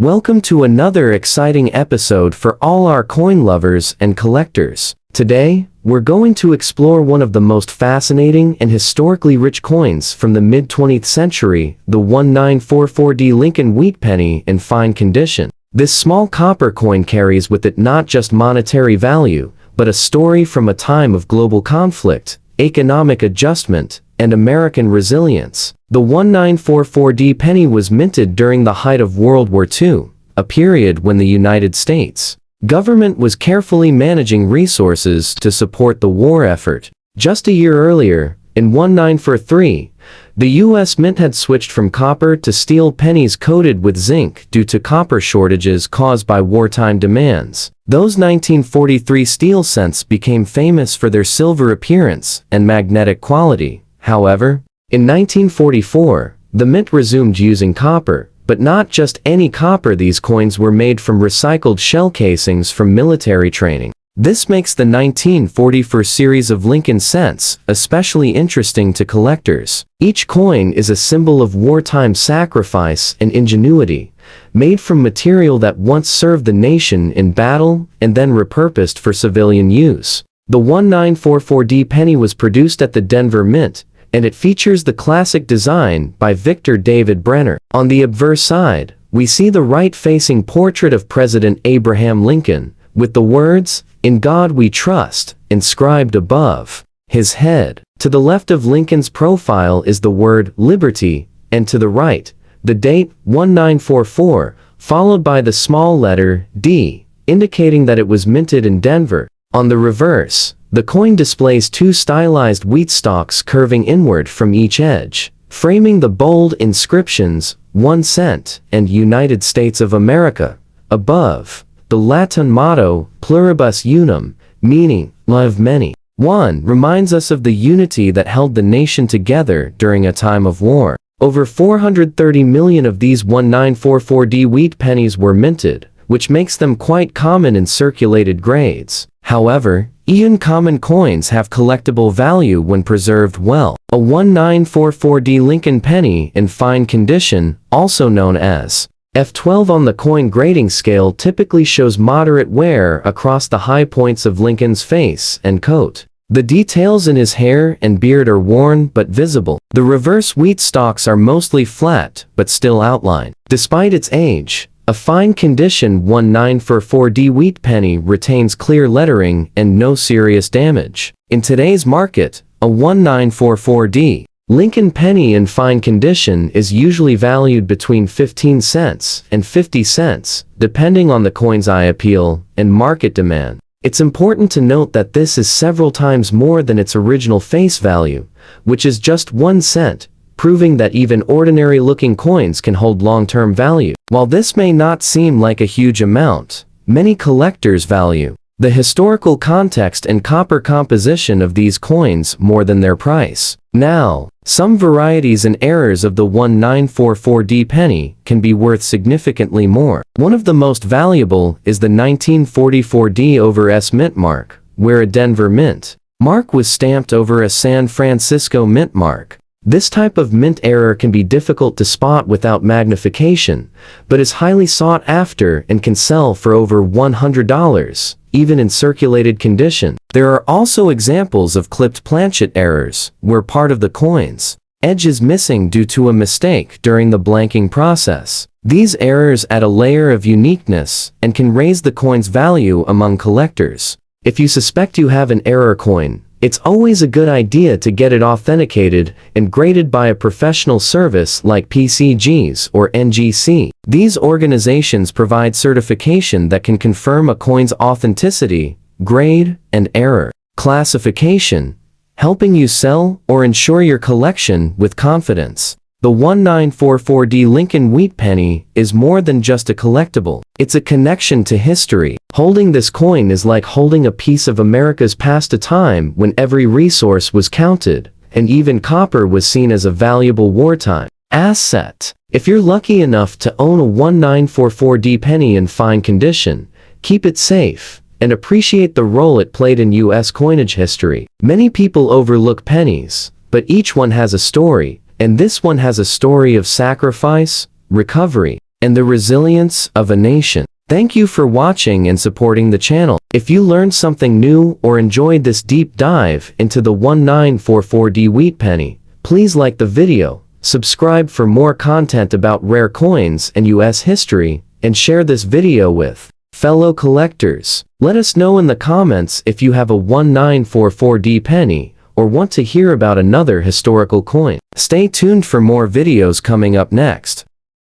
Welcome to another exciting episode for all our coin lovers and collectors. Today, we're going to explore one of the most fascinating and historically rich coins from the mid-20th century, the 1944D Lincoln wheat penny in fine condition. This small copper coin carries with it not just monetary value, but a story from a time of global conflict, economic adjustment, and American resilience. The 1944D penny was minted during the height of World War II, a period when the United States government was carefully managing resources to support the war effort. Just a year earlier, in 1943, the U.S. Mint had switched from copper to steel pennies coated with zinc due to copper shortages caused by wartime demands. Those 1943 steel cents became famous for their silver appearance and magnetic quality. However, in 1944, the Mint resumed using copper, but not just any copper. These coins were made from recycled shell casings from military training. This makes the 1944 series of Lincoln cents especially interesting to collectors. Each coin is a symbol of wartime sacrifice and ingenuity, made from material that once served the nation in battle and then repurposed for civilian use. The 1944D penny was produced at the Denver Mint, and it features the classic design by Victor David Brenner. On the obverse side, we see the right-facing portrait of President Abraham Lincoln, with the words, "In God We Trust," inscribed above his head. To the left of Lincoln's profile is the word Liberty, and to the right, the date 1944, followed by the small letter D, indicating that it was minted in Denver. On the reverse, the coin displays two stylized wheat stalks curving inward from each edge, framing the bold inscriptions, 1 cent and United States of America. Above, the Latin motto, Pluribus Unum, meaning, love many. One reminds us of the unity that held the nation together during a time of war. Over 430 million of these 1944D wheat pennies were minted, which makes them quite common in circulated grades. However, even common coins have collectible value when preserved well. A 1944D Lincoln penny in fine condition, also known as F12 on the coin grading scale, typically shows moderate wear across the high points of Lincoln's face and coat. The details in his hair and beard are worn but visible. The reverse wheat stalks are mostly flat but still outlined. Despite its age, a fine condition 1944D wheat penny retains clear lettering and no serious damage. In today's market, a 1944D Lincoln penny in fine condition is usually valued between 15 cents and 50 cents, depending on the coin's eye appeal and market demand. It's important to note that this is several times more than its original face value, which is just 1 cent, proving that even ordinary-looking coins can hold long-term value. While this may not seem like a huge amount, many collectors value the historical context and copper composition of these coins more than their price. Now, some varieties and errors of the 1944D penny can be worth significantly more. One of the most valuable is the 1944D over S mint mark, where a Denver Mint mark was stamped over a San Francisco Mint mark. This type of mint error can be difficult to spot without magnification, but is highly sought after and can sell for over $100, even in circulated condition. There are also examples of clipped planchet errors, where part of the coin's edge is missing due to a mistake during the blanking process. These errors add a layer of uniqueness and can raise the coin's value among collectors. If you suspect you have an error coin, it's always a good idea to get it authenticated and graded by a professional service like PCGs or NGC. These organizations provide certification that can confirm a coin's authenticity, grade, and error classification, helping you sell or insure your collection with confidence. The 1944D Lincoln wheat penny is more than just a collectible. It's a connection to history. Holding this coin is like holding a piece of America's past, a time when every resource was counted, and even copper was seen as a valuable wartime asset. If you're lucky enough to own a 1944D penny in fine condition, keep it safe and appreciate the role it played in U.S. coinage history. Many people overlook pennies, but each one has a story, and this one has a story of sacrifice, recovery, and the resilience of a nation. Thank you for watching and supporting the channel. If you learned something new or enjoyed this deep dive into the 1944D wheat penny, please like the video, subscribe for more content about rare coins and US history, and share this video with fellow collectors. Let us know in the comments if you have a 1944D penny or want to hear about another historical coin. Stay tuned for more videos coming up next.